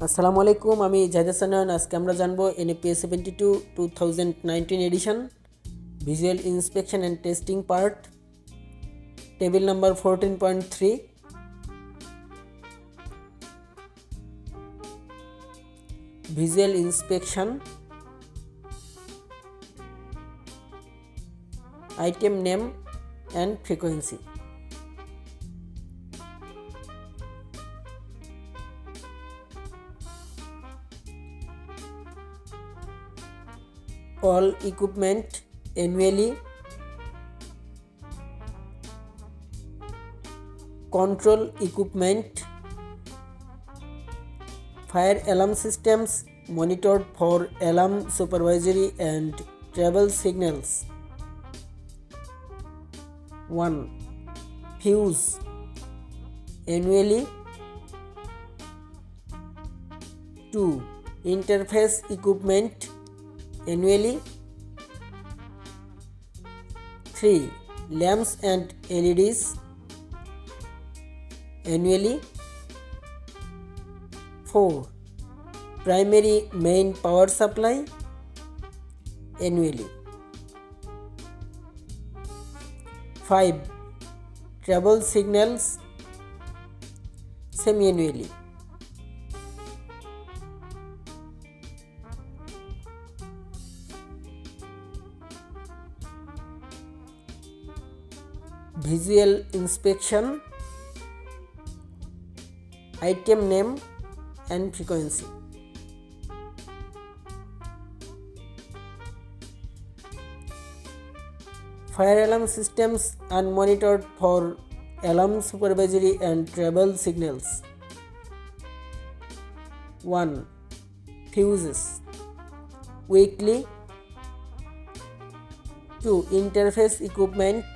আসসালামু আলাইকুম, আমি জাহিদ হাসান। আজকে আমরা জানবো NFPA 72 2019 edition visual inspection and testing part, table number 14.3। Visual inspection, item name and frequency. All equipment annually. Control equipment. Fire alarm systems monitored for alarm supervisory and travel signals. 1. Fuse annually. 2. Interface equipment annually. 3. Lamps and LEDs annually. 4. Primary main power supply annually. 5. Travel signals semi-annually. Visual inspection, item name and frequency. Fire alarm systems unmonitored for alarm supervisory and travel signals. 1. Fuses weekly. 2. Interface equipment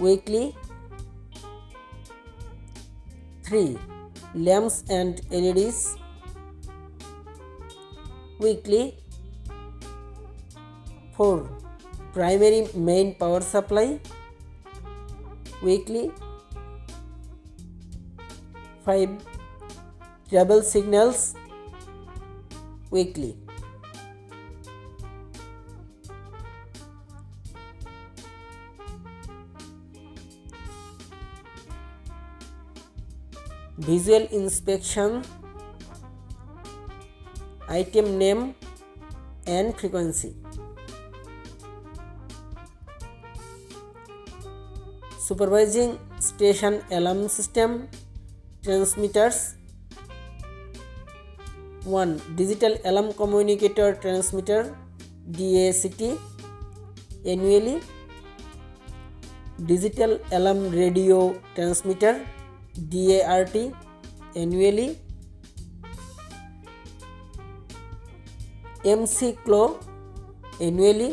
weekly. 3. Lamps and LEDs weekly. 4. Primary main power supply weekly. 5. Travel signals weekly. Visual inspection, item name and frequency. Supervising station alarm system transmitters. 1. Digital alarm communicator transmitter DACT annually. Digital alarm radio transmitter DART annually. MC-CLO annually.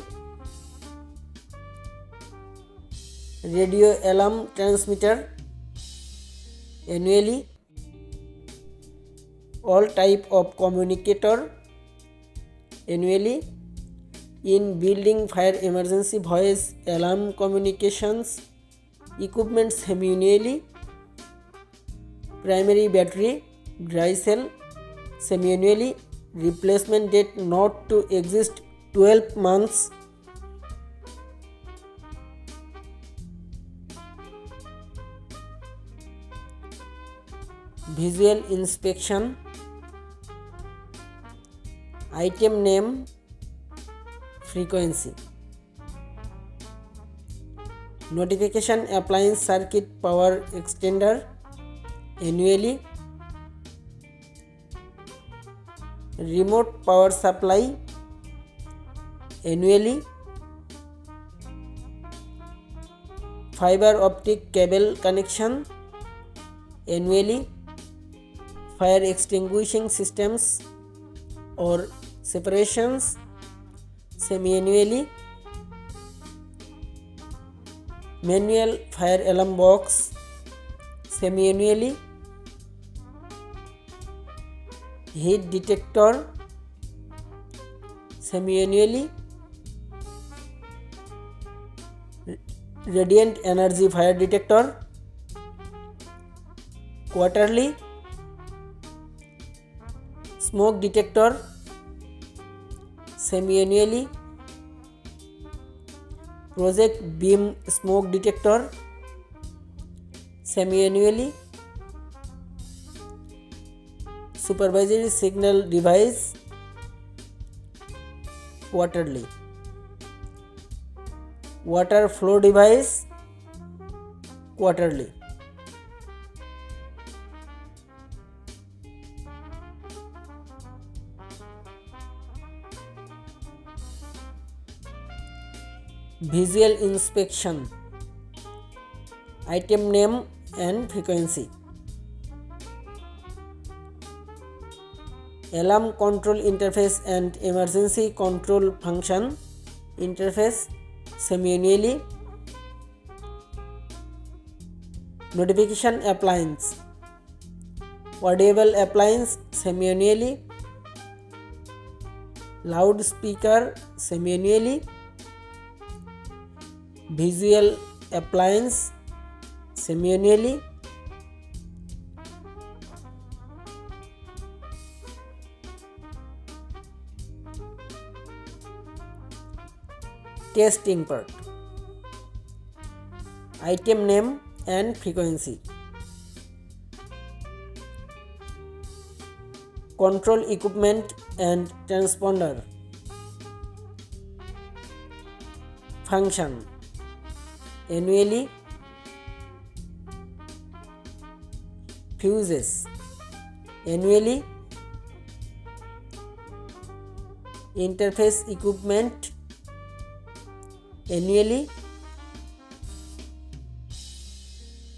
Radio alarm transmitter annually. All type of communicator annually. In building fire emergency voice alarm communications equipment semi-annually. Primary battery dry cell semi-annually. Replacement date not to exist 12 months. Visual inspection, item name, frequency. Notification appliance circuit power extender annually. Remote power supply annually. Fiber optic cable connection annually. Fire extinguishing systems or separations semi-annually. Manual fire alarm box semi-annually. Heat detector semi-annually. Radiant energy fire detector quarterly. smoke detector semi-annually, project beam smoke detector semi-annually, supervisory signal device quarterly, water flow device quarterly. Visual inspection, item name and frequency, alarm control interface and emergency control function interface semi-annually, notification appliance, audible appliance semi-annually, loudspeaker semi-annually, visual appliance semi-annually, testing part, item name and frequency, control equipment and transponder function annually, fuses annually, interface equipment annually,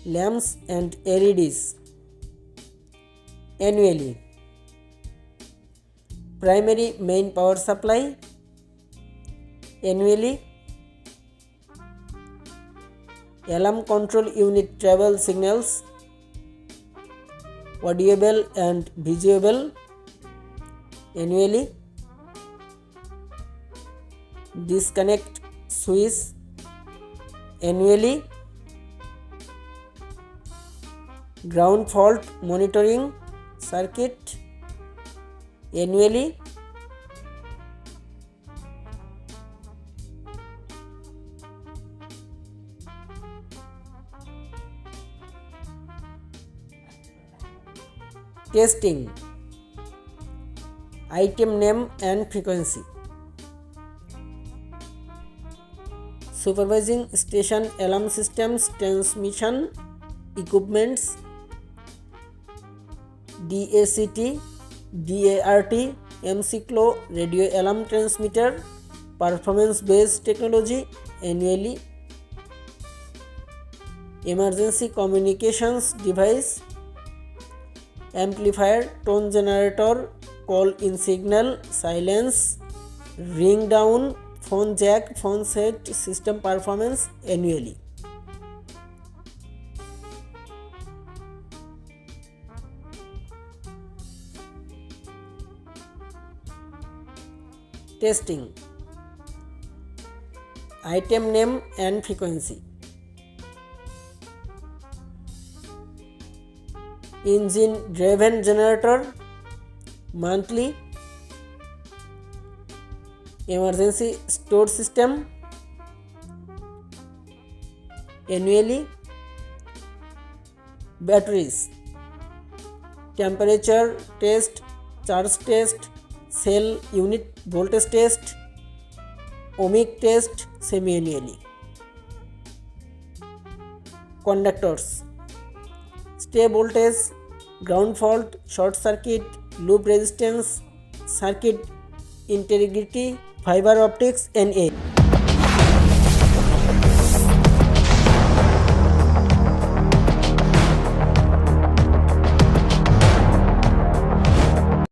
lamps and LEDs annually, primary main power supply annually, alarm control unit travel signals audible and visual annually, disconnect switch annually, ground fault monitoring circuit annually, testing, item name and frequency, supervising station alarm systems transmission equipments DACT, DART, MCCLO radio alarm transmitter performance based technology annually, emergency communications device, amplifier, tone generator, call in signal, silence, ring down, phone jack, phone set, system performance annually. Testing, item name and frequency, engine driven generator monthly, emergency store system annually, batteries, temperature test, charge test, cell unit voltage test, ohmic test semi-annually, conductors, stay voltage, ground fault, short circuit, loop resistance, circuit integrity, fiber optics NA.